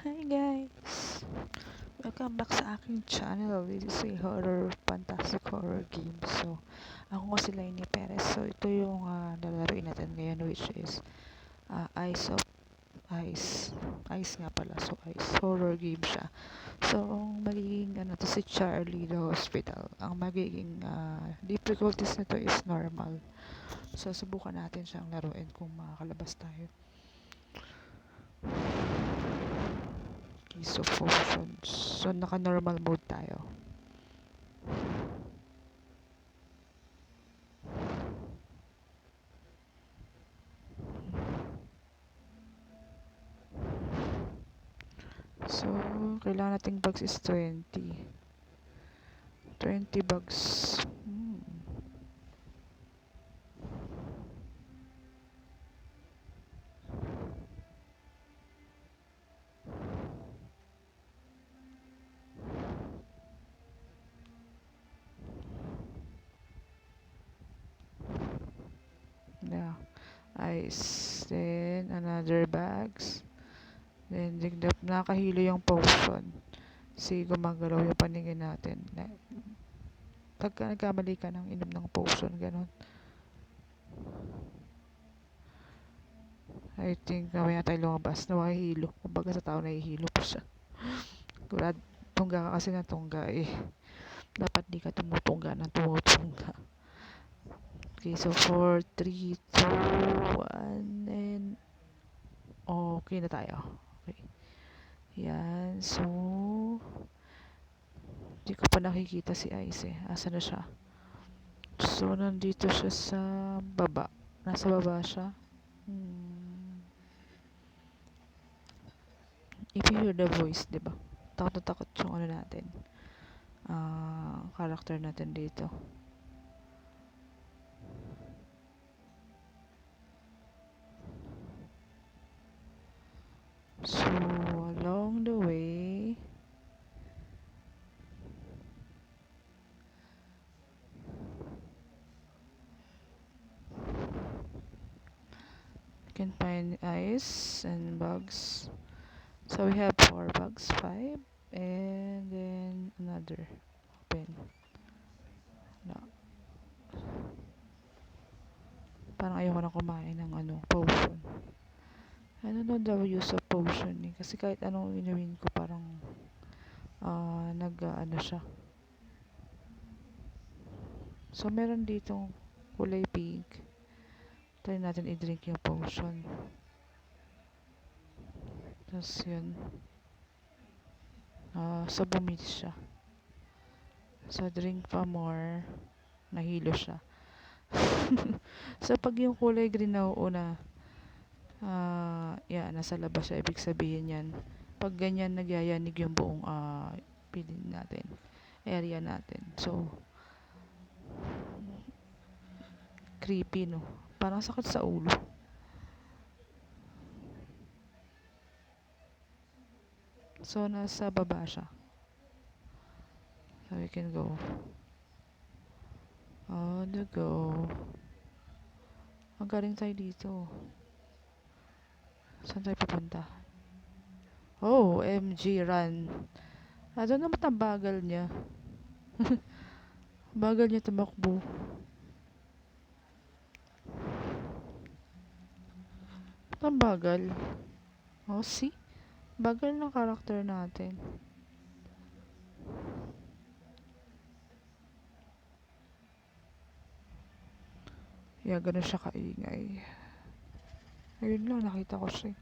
Hi guys! Welcome back sa aking channel. This is a fantastic horror game. So, ako nga si Lainey Perez. So, ito yung lalaroin natin ngayon, which is Eyes of Ice. Ice nga pala. So, Ice. Horror game siya. So, ang magiging to si Charlie the Hospital. Ang magiging difficulties nito is normal. So, subukan natin siyang laruin kung makakalabas tayo. Okay, so functions. So, naka-normal mode tayo. So, kailangan nating bugs is 20. 20 bugs. Yeah. Ice. Then, another bags. Then, digdap nakahilo yung potion. Kasi gumagalaw yung paningin natin. Pagka nagkamali ka ng inom ng potion, ganun. I think mamaya tayo lumabas na makahilo. Kumbaga sa tao nahihilo pa siya. Kurad, tungga ka kasi na tungga eh. Dapat di ka tumutungga ng tumutungga. Okay, so 4, 3, 2, 1, and okay na tayo. Okay. Yan, so di ko pa nakikita si Ice eh. Asa na siya? So, nandito siya sa baba. Nasa baba siya. If you hear the voice, di ba? Takot na takot yung ano natin. Character natin dito. So, along the way, you can find ice and bugs. So, we have 4 bugs, 5, and then another open. No. Parang ayoko na kumain ng potion. I don't know the use of potion eh. Kasi kahit anong inumin ko, parang siya. So, meron ditong kulay pink. Try natin i-drink yung potion. Tapos yun. So, bumili siya. So, drink pa more. Nahilo siya. So, pag yung kulay green na una, nasa labas siya. Ibig sabihin yan. Pag ganyan, nagyayanig yung buong piling natin. Area natin. So, creepy, no? Parang sakit sa ulo. So, nasa baba siya. So, we can go. On the go. Ang galing tayo dito. Saan tayo pupunta? Oh, MG, run. Doon naman ang bagal niya. Bagal niya tumakbo. Ang bagal. Oh, see? Bagal ng karakter natin. Yeah, ganun siya kaingay. Ayun lang, nakita ko siya.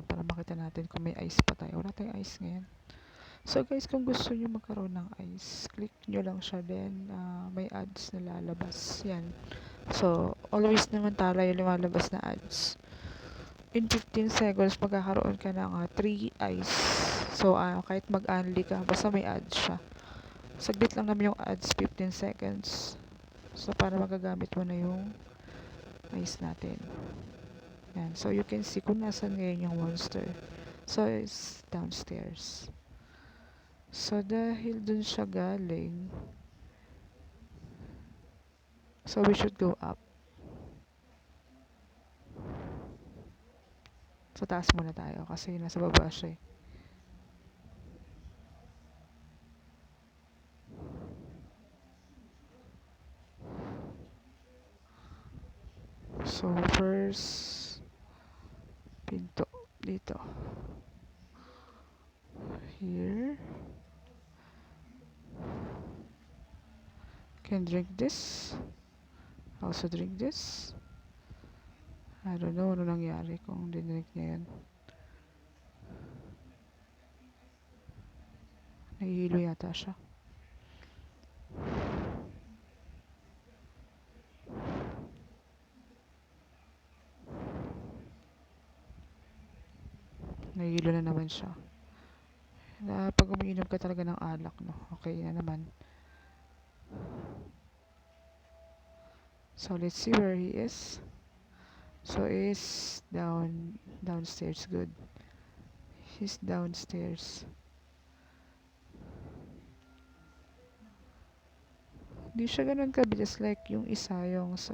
Para makita natin kung may ice pa tayo. Wala tayong ice ngayon. So guys, kung gusto nyo magkaroon ng ice, click nyo lang siya, then may ads na lalabas. Yan. So, always naman tayo lumalabas na ads. In 15 seconds, magkakaroon ka ng 3 ice. So, kahit mag-unli ka, basta may ads siya. Saglit lang naman yung ads, 15 seconds. So, para magagamit mo na yung ice natin. Yan. So, you can see kung nasan ngayon yung monster. So, it's downstairs. So, dahil dun siya galing, So we should go up. Sa taas muna tayo kasi nasa baba siya eh. So first, pinto dito. Here. Can drink this. Also drink this. I don't know ano nangyari kung dinrink niya yun. Nahihilo yata siya. Nahihilo na naman siya. Na pag umiinom ka talaga ng alak, no? Okay na naman. So let's see where he is. So he's downstairs. Good. He's downstairs. Di siya ganun kabilis like yung isa yung sa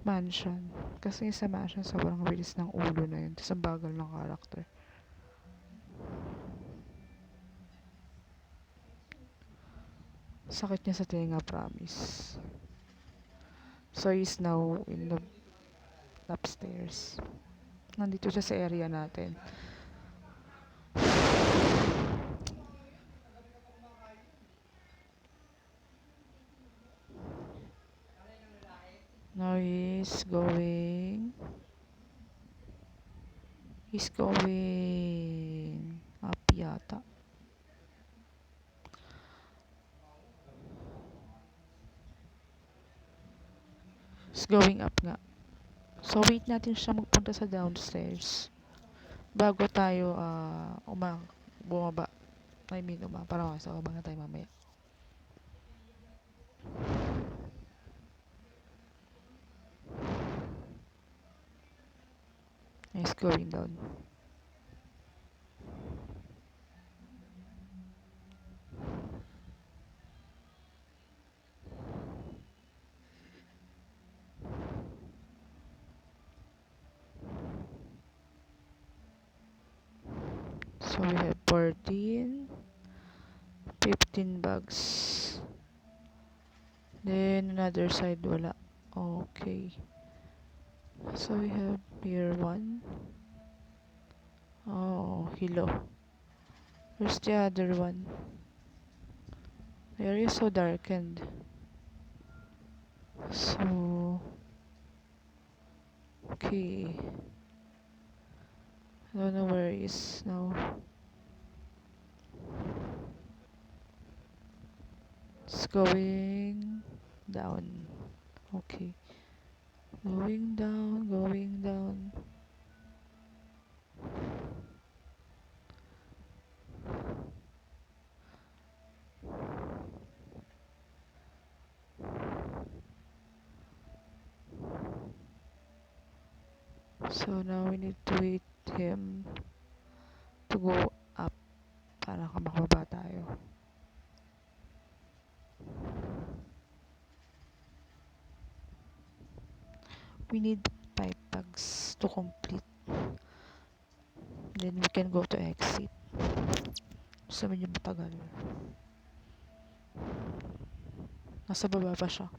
mansion. Kasi yung sa mansion sobrang bilis ng ulo na yun. Tapos ang bagal ng character. Sakit niya sa tenga, promise. So he's now in the upstairs. Nandito siya sa area natin. Now he's going up yata. He's going up nga. So wait natin siya magpunta sa downstairs bago tayo bumaba. I mean, para sa baba na tayo mamaya. He's going down. So we have 14, 15 bags. Then another side wala. Okay. So we have here 1. Oh, hello. Where's the other one? The area is so darkened. So okay. I don't know where he is now. It's going down. Okay. Going down, going down. So now we need to wait him to go up para makababa tayo. We need 5 bags to complete. Then we can go to exit. Gusto medyo matagal. Nasa baba pa siya.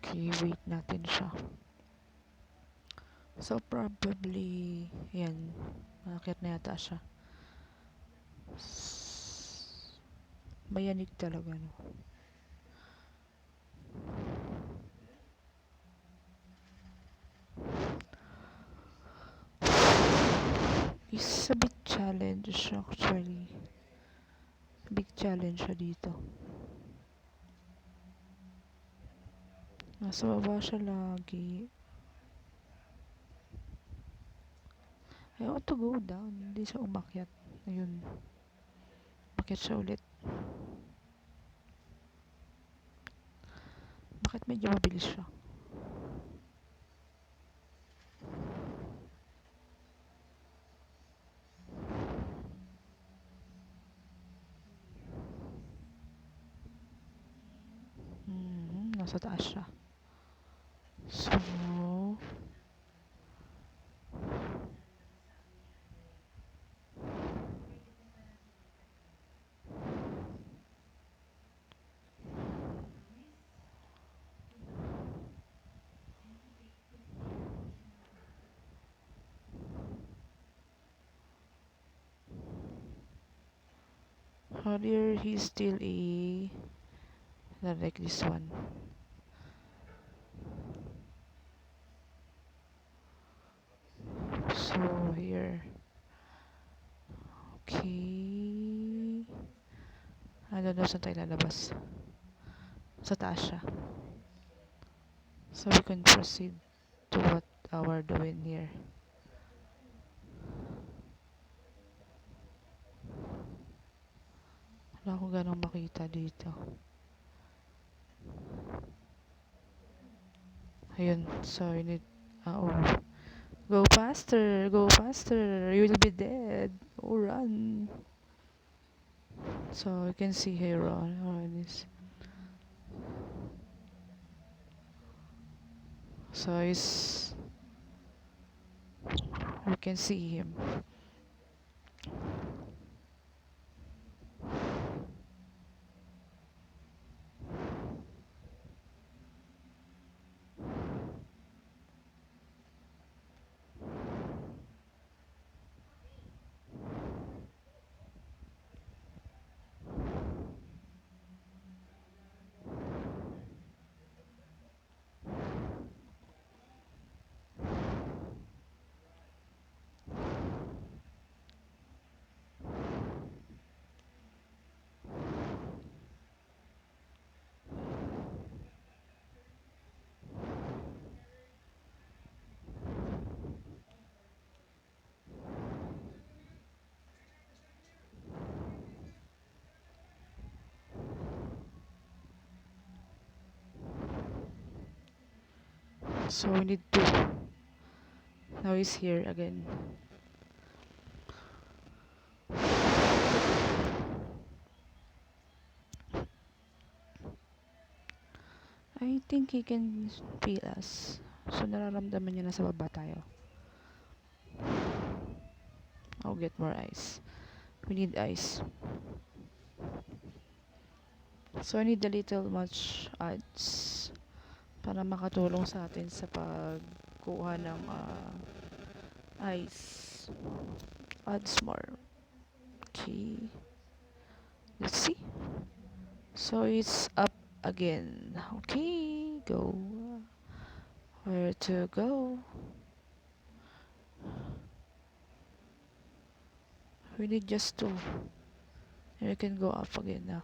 Okay, wait natin siya. So probably, yan, makakit na yata siya. Mayanig talaga, no? It's a big challenge actually. Big challenge siya dito. Nasa baba siya lagi. I want to go down. Hindi siya umakyat. Ayun. Umakyat siya ulit. Bakit medyo mabilis siya? nasa taas siya. So, earlier he's still a not like this one. So here, okay. I don't know saan tayo lalabas. Sa taas siya. So we can proceed to what we're doing here. Wala akong ganong makita dito. Ayun, so we need, oh, go faster, you will be dead. Oh, run. So you can see here on this. So it's, you can see him. So we need to, now he's here again. I think he can feel us. So nararamdaman niya na sa baba tayo. I'll get more ice. We need ice. So I need a little much odds para makatulong sa atin sa pagkuha ng ice. Odds more. Okay. Let's see. So it's up again. Okay, go. Where to go? We need just two. And we can go up again now.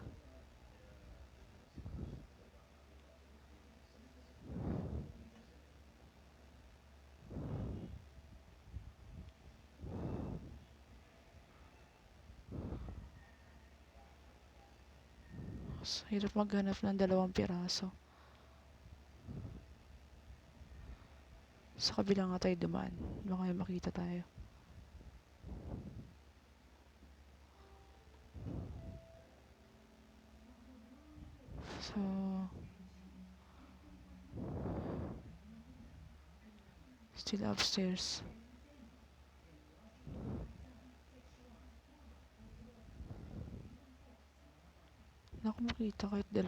So, hirap maghanap ng 2 piraso. Sa kabila nga tayo dumaan. Baka may makita tayo. So, still upstairs. Naku, makita kahit 2.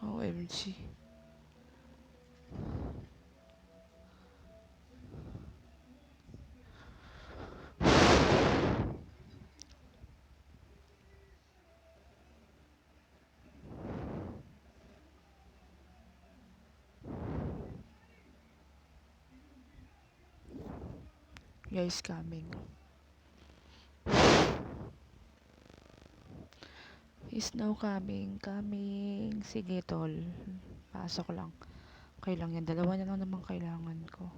OMG. Guys coming. He's now coming. Coming. Sige, tol. Pasok lang. Okay lang yan. 2 na lang naman kailangan ko.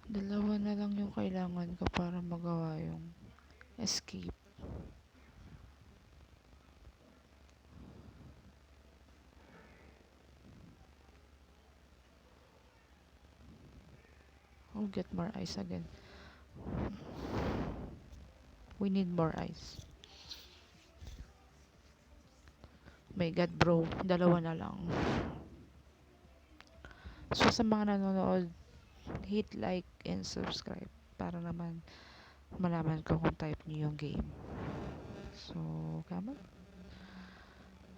2 na lang yung kailangan ko para magawa yung escape. I'll get more ice again. We need more ice. My God bro, dalawa na lang. So sa mga nanonood, hit like and subscribe para naman malaman ko kung type niyo yung game. So, come on.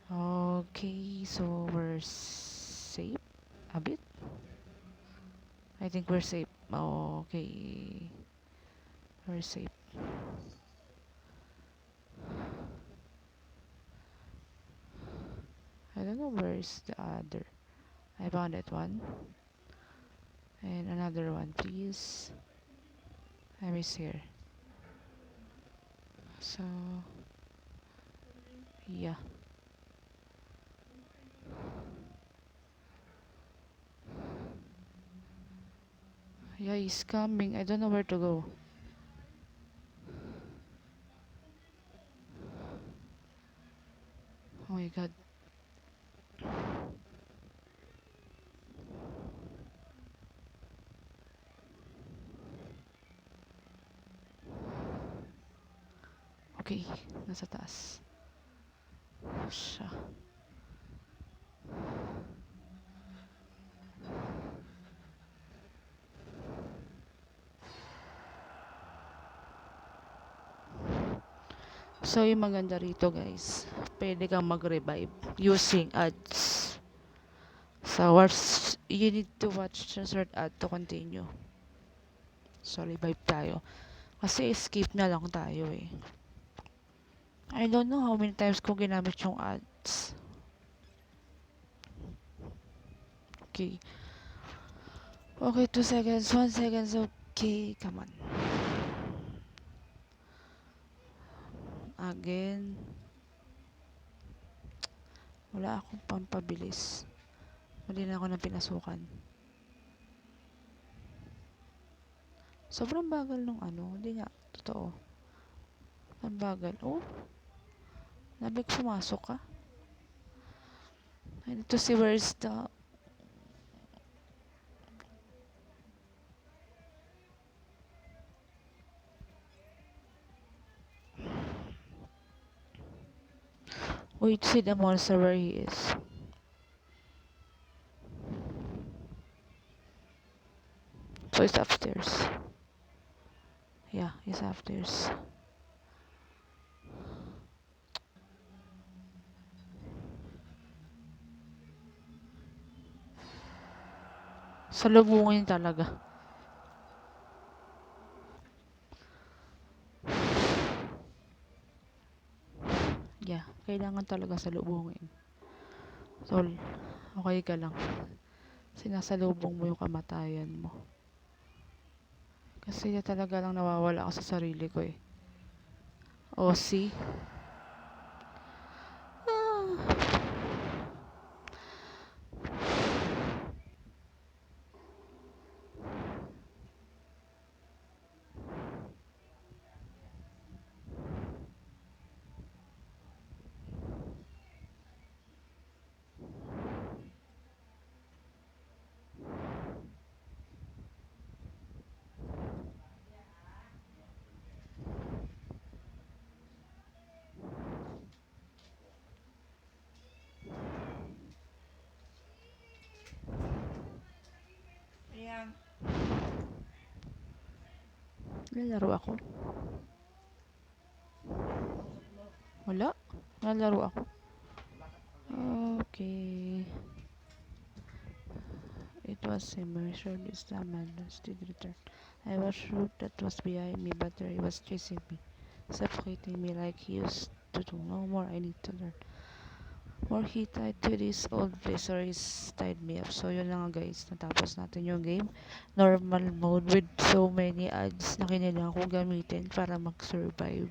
Okay, so we're safe a bit. I think we're safe. Okay. We're safe. I don't know where's the other. I found that one. And another one, please. I miss here. So, yeah. Yeah, he's coming. I don't know where to go. Oh my god. Okay, nasa taas. Siya. So, yung maganda rito guys, pwede kang mag-revive using ads. So, you need to watch the short ad to continue. So, revive tayo. Kasi skip na lang tayo eh. I don't know how many times ko ginamit yung ads. Okay. Okay, 2 seconds, 1 seconds, okay, come on. Again. Wala akong pampabilis. Mali na ako ng pinasukan. Sobrang bagal nung ano, hindi nga, totoo. Ang bagal. Oh, nabig pumasok ka. I need to see where is the... Wait to see the monster where he is. So he's upstairs. Yeah, he's upstairs. Salubungin talaga. Yeah, kailangan talaga salubungin. Tol, okay ka lang. Sinasalubong mo yung kamatayan mo. Kasi talaga lang nawawala ako sa sarili ko eh. O, see? Ah. Ayan. Nalaro ako. Wala. Nalaro ako. Okay. It was him. I sure this time madness did return. I was sure that was behind me, but there he was chasing me, suffocating me like he used to do. No more, I need to learn. More he tied to this old blazers tied me up. So yun lang nga guys, natapos natin yung game. Normal mode with so many ads na kailangan ko gamitin para mag-survive.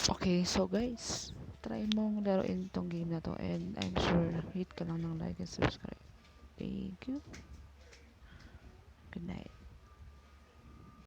Okay, so guys, try mong laruin tong game na to and I'm sure hit ka lang ng like and subscribe. Thank you. Good night.